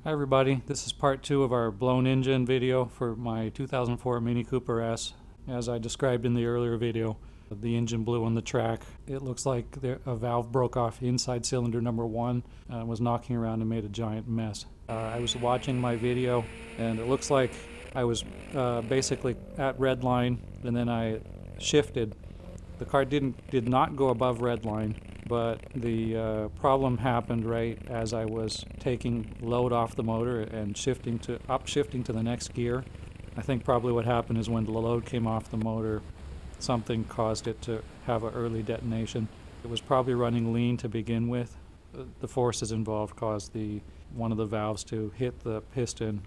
Hi everybody, this is part 2 of our blown engine video for my 2004 Mini Cooper S. As I described in the earlier video, the engine blew on the track. It looks like a valve broke off inside cylinder number 1 and was knocking around and made a giant mess. I was watching my video and it looks like I was basically at red line, and then I shifted. The car did not go above red line, but the problem happened right as I was taking load off the motor and shifting to the next gear. I think probably what happened is when the load came off the motor, something caused it to have an early detonation. It was probably running lean to begin with. The forces involved caused one of the valves to hit the piston.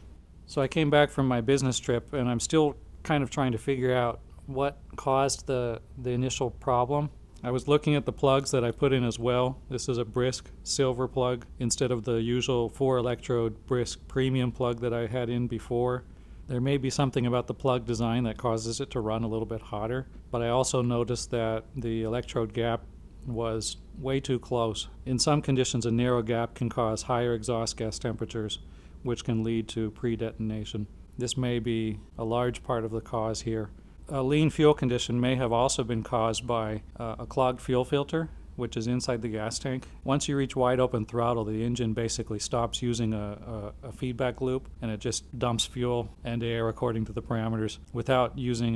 So I came back from my business trip and I'm still kind of trying to figure out what caused the initial problem. I was looking at the plugs that I put in as well. This is a Brisk silver plug instead of the usual 4-electrode Brisk premium plug that I had in before. There may be something about the plug design that causes it to run a little bit hotter, but I also noticed that the electrode gap was way too close. In some conditions, a narrow gap can cause higher exhaust gas temperatures, which can lead to pre-detonation. This may be a large part of the cause here. A lean fuel condition may have also been caused by a clogged fuel filter, which is inside the gas tank. Once you reach wide open throttle, the engine basically stops using a feedback loop, and it just dumps fuel and air according to the parameters without using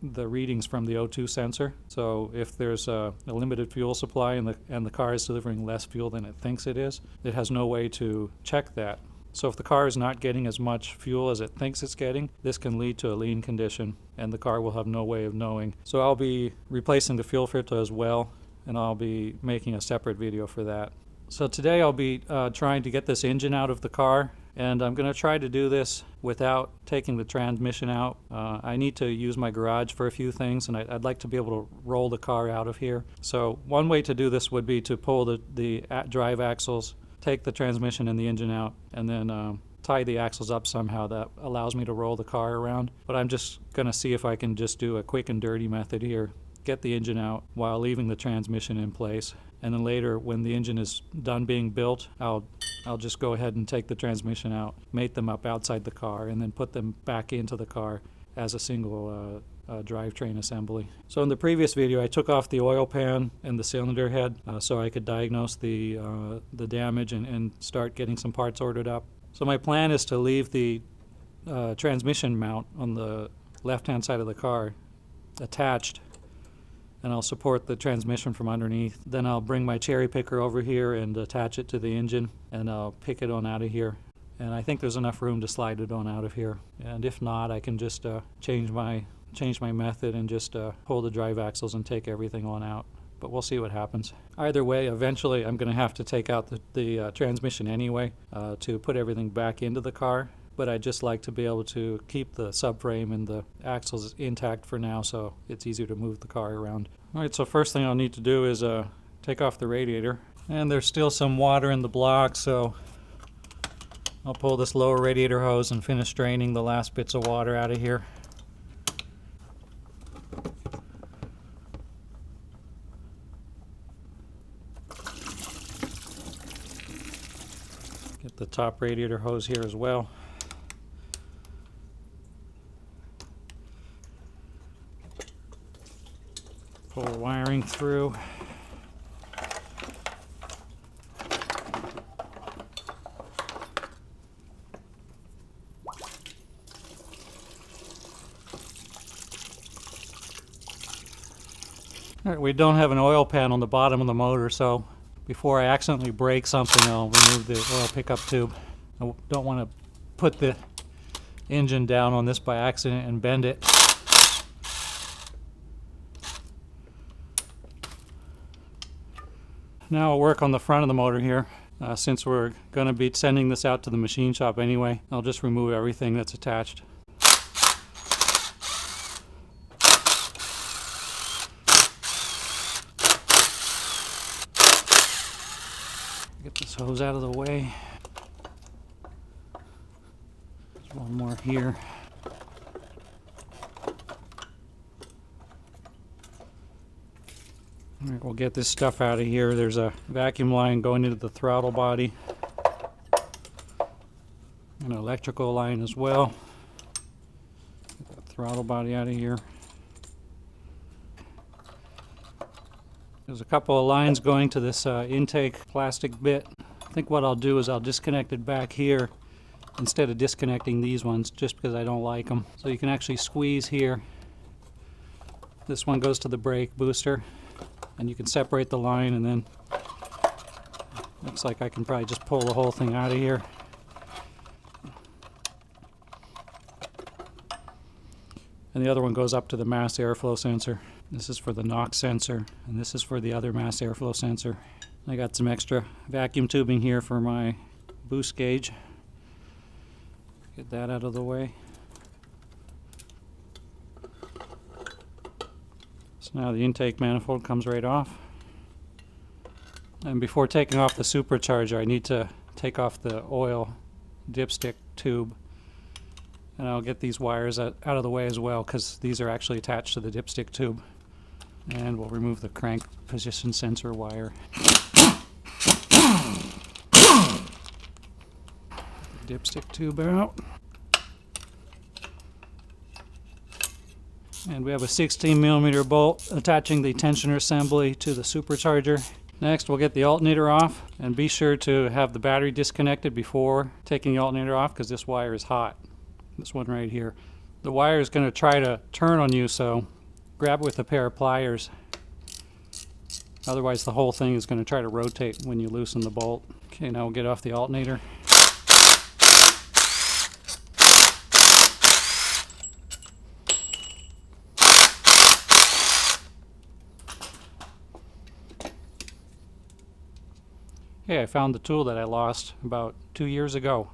the readings from the O2 sensor. So if there's a limited fuel supply and the car is delivering less fuel than it thinks it is, it has no way to check that. So if the car is not getting as much fuel as it thinks it's getting, this can lead to a lean condition, and the car will have no way of knowing. So I'll be replacing the fuel filter as well, and I'll be making a separate video for that. So today I'll be trying to get this engine out of the car, and I'm going to try to do this without taking the transmission out. I need to use my garage for a few things, and I'd like to be able to roll the car out of here. So one way to do this would be to pull the drive axles, take the transmission and the engine out, and then tie the axles up somehow. That allows me to roll the car around. But I'm just going to see if I can just do a quick and dirty method here. Get the engine out while leaving the transmission in place. And then later, when the engine is done being built, I'll just go ahead and take the transmission out, mate them up outside the car, and then put them back into the car as a single drivetrain assembly. So in the previous video I took off the oil pan and the cylinder head so I could diagnose the damage and start getting some parts ordered up. So my plan is to leave the transmission mount on the left hand side of the car attached, and I'll support the transmission from underneath. Then I'll bring my cherry picker over here and attach it to the engine, and I'll pick it on out of here. And I think there's enough room to slide it on out of here. And if not, I can just change my method and just pull the drive axles and take everything on out. But we'll see what happens. Either way, eventually I'm going to have to take out the transmission anyway to put everything back into the car. But I'd just like to be able to keep the subframe and the axles intact for now, so it's easier to move the car around. Alright, so first thing I'll need to do is take off the radiator. And there's still some water in the block, so I'll pull this lower radiator hose and finish draining the last bits of water out of here. Get the top radiator hose here as well. Pull the wiring through. All right, we don't have an oil pan on the bottom of the motor, so before I accidentally break something, I'll remove the oil pickup tube. I don't want to put the engine down on this by accident and bend it. Now I'll work on the front of the motor here. Since we're going to be sending this out to the machine shop anyway, I'll just remove everything that's attached. Get this hose out of the way. There's one more here. All right, we'll get this stuff out of here. There's a vacuum line going into the throttle body. An electrical line as well. Get that throttle body out of here. There's a couple of lines going to this intake plastic bit. I think what I'll do is I'll disconnect it back here instead of disconnecting these ones, just because I don't like them. So you can actually squeeze here. This one goes to the brake booster, and you can separate the line, and then looks like I can probably just pull the whole thing out of here. And the other one goes up to the mass airflow sensor. This is for the NOx sensor, and this is for the other mass airflow sensor. I got some extra vacuum tubing here for my boost gauge. Get that out of the way. So now the intake manifold comes right off. And before taking off the supercharger, I need to take off the oil dipstick tube. And I'll get these wires out of the way as well, because these are actually attached to the dipstick tube. And we'll remove the crank position sensor wire. Dipstick tube out. And we have a 16mm bolt attaching the tensioner assembly to the supercharger. Next, we'll get the alternator off, and be sure to have the battery disconnected before taking the alternator off, because this wire is hot. This one right here. The wire is going to try to turn on you, so grab it with a pair of pliers. Otherwise the whole thing is going to try to rotate when you loosen the bolt. Okay, now we'll get off the alternator. Hey, I found the tool that I lost about 2 years ago.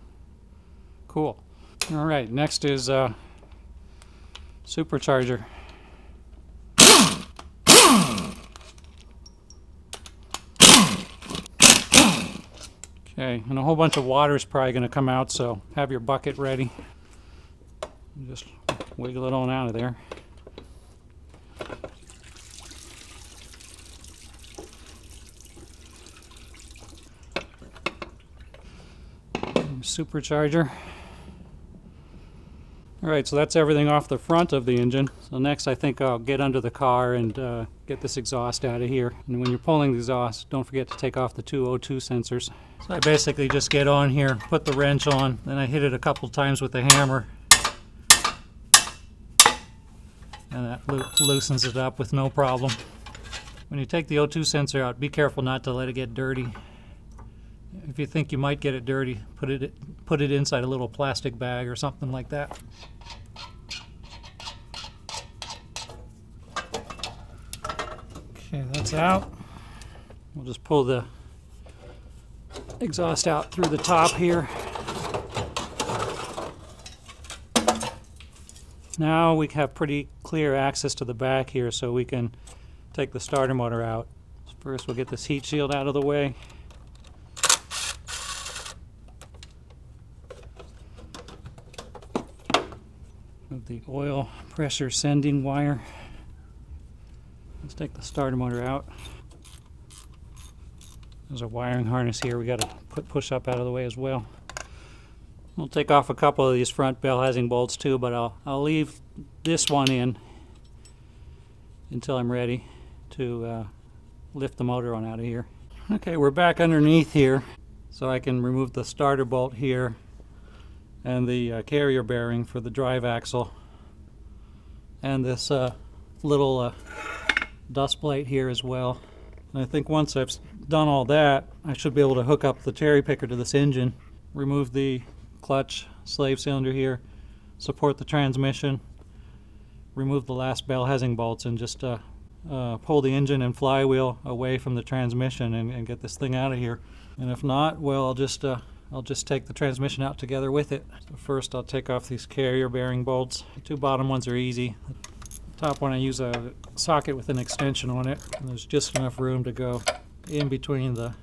Cool. Alright, next is supercharger. Okay, and a whole bunch of water is probably going to come out, so have your bucket ready. Just wiggle it on out of there. Supercharger. Alright, so that's everything off the front of the engine. So next I think I'll get under the car and get this exhaust out of here. And when you're pulling the exhaust, don't forget to take off the two O2 sensors. So I basically just get on here, put the wrench on, then I hit it a couple times with the hammer. And that loosens it up with no problem. When you take the O2 sensor out, be careful not to let it get dirty. If you think you might get it dirty, put it inside a little plastic bag or something like that. Okay, that's out. We'll just pull the exhaust out through the top here. Now we have pretty clear access to the back here, so we can take the starter motor out. First we'll get this heat shield out of the way. The oil pressure sending wire. Let's take the starter motor out. There's a wiring harness here we got to push up out of the way as well. We'll take off a couple of these front bell housing bolts too, but I'll leave this one in until I'm ready to lift the motor on out of here. Okay, we're back underneath here, so I can remove the starter bolt here and the carrier bearing for the drive axle, and this little dust plate here as well. And I think once I've done all that, I should be able to hook up the cherry picker to this engine, remove the clutch slave cylinder here, support the transmission, remove the last bell housing bolts, and just pull the engine and flywheel away from the transmission and get this thing out of here. And if not, well, I'll just take the transmission out together with it. So first I'll take off these carrier bearing bolts. The two bottom ones are easy. The top one I use a socket with an extension on it. And there's just enough room to go in between the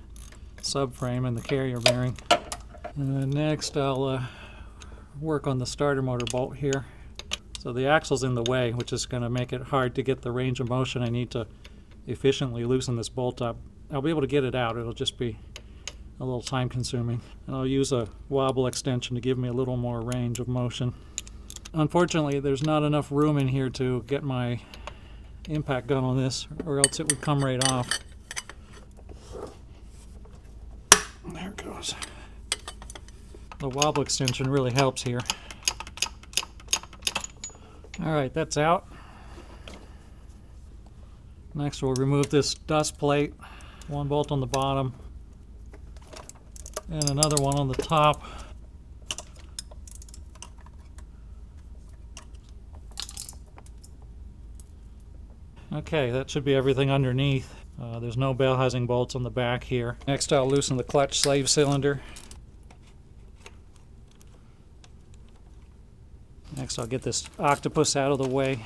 subframe and the carrier bearing. And then next I'll work on the starter motor bolt here. So the axle's in the way, which is going to make it hard to get the range of motion I need to efficiently loosen this bolt up. I'll be able to get it out. It'll just be a little time consuming. And I'll use a wobble extension to give me a little more range of motion. Unfortunately, there's not enough room in here to get my impact gun on this, or else it would come right off. There it goes. The wobble extension really helps here. Alright, that's out. Next we'll remove this dust plate. One bolt on the bottom and another one on the top. Okay, that should be everything underneath. There's no bell housing bolts on the back here. Next I'll loosen the clutch slave cylinder. Next I'll get this octopus out of the way.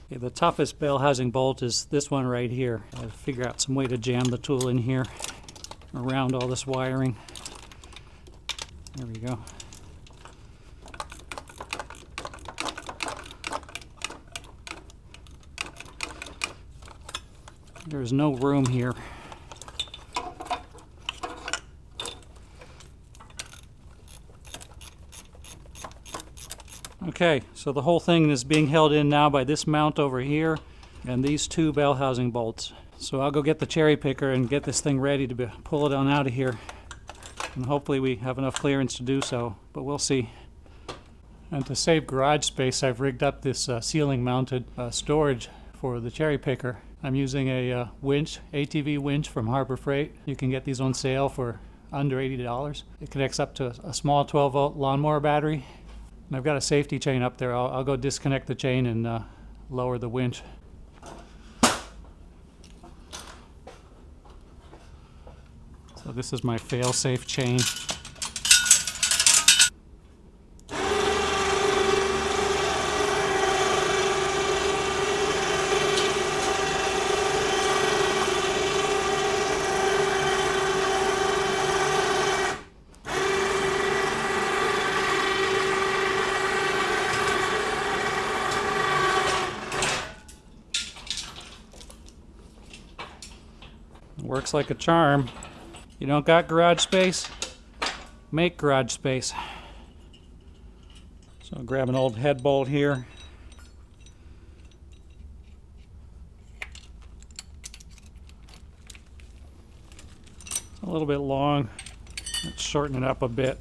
Okay, the toughest bell housing bolt is this one right here. I have to figure out some way to jam the tool in here around all this wiring. There we go. There's no room here. Okay, so the whole thing is being held in now by this mount over here and these two bell housing bolts. So I'll go get the cherry picker and get this thing ready to pull it on out of here. And hopefully we have enough clearance to do so, but we'll see. And to save garage space, I've rigged up this ceiling mounted storage for the cherry picker. I'm using a winch, ATV winch from Harbor Freight. You can get these on sale for under $80. It connects up to a small 12-volt lawnmower battery. And I've got a safety chain up there. I'll go disconnect the chain and lower the winch. So this is my fail-safe chain. Works like a charm. You don't got garage space? Make garage space. So I'll grab an old head bolt here. It's a little bit long. Let's shorten it up a bit.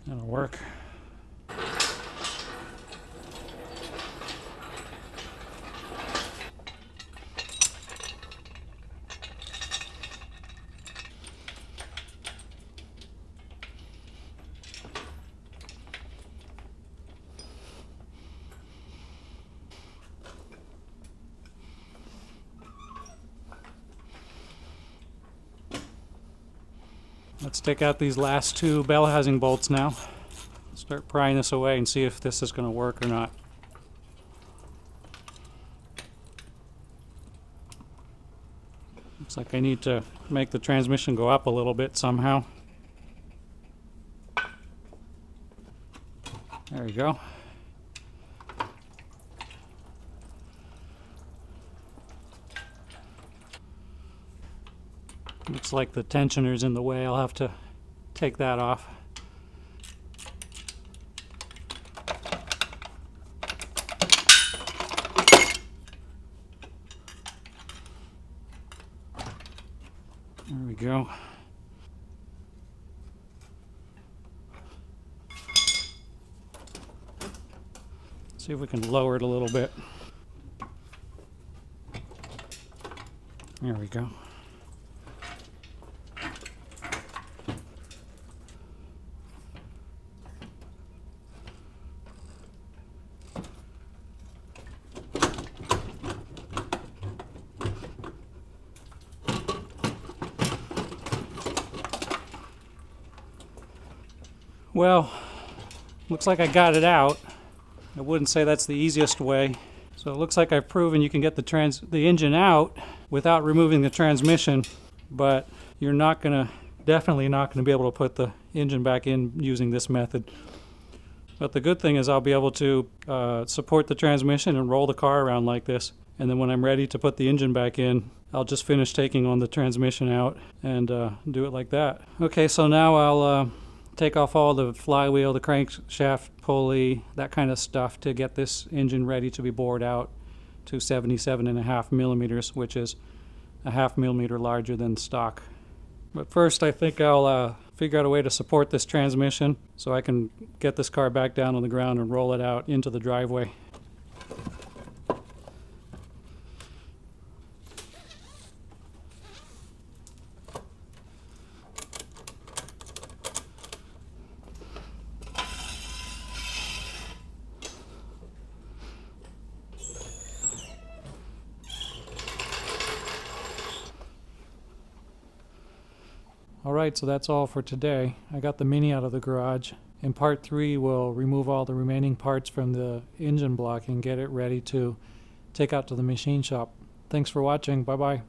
That'll work. Let's take out these last two bell housing bolts now. Start prying this away and see if this is going to work or not. Looks like I need to make the transmission go up a little bit somehow. There we go. Looks like the tensioner's in the way. I'll have to take that off. There we go. See if we can lower it a little bit. There we go. Well, looks like I got it out. I wouldn't say that's the easiest way. So it looks like I've proven you can get the engine out without removing the transmission, but you're definitely not gonna be able to put the engine back in using this method. But the good thing is I'll be able to support the transmission and roll the car around like this. And then when I'm ready to put the engine back in, I'll just finish taking on the transmission out and do it like that. Okay, so now I'll take off all the flywheel, the crankshaft pulley, that kind of stuff to get this engine ready to be bored out to 77.5 millimeters, which is a 0.5 millimeter larger than stock. But first I think I'll figure out a way to support this transmission so I can get this car back down on the ground and roll it out into the driveway. Alright, so that's all for today. I got the Mini out of the garage. In part 3, we'll remove all the remaining parts from the engine block and get it ready to take out to the machine shop. Thanks for watching. Bye-bye.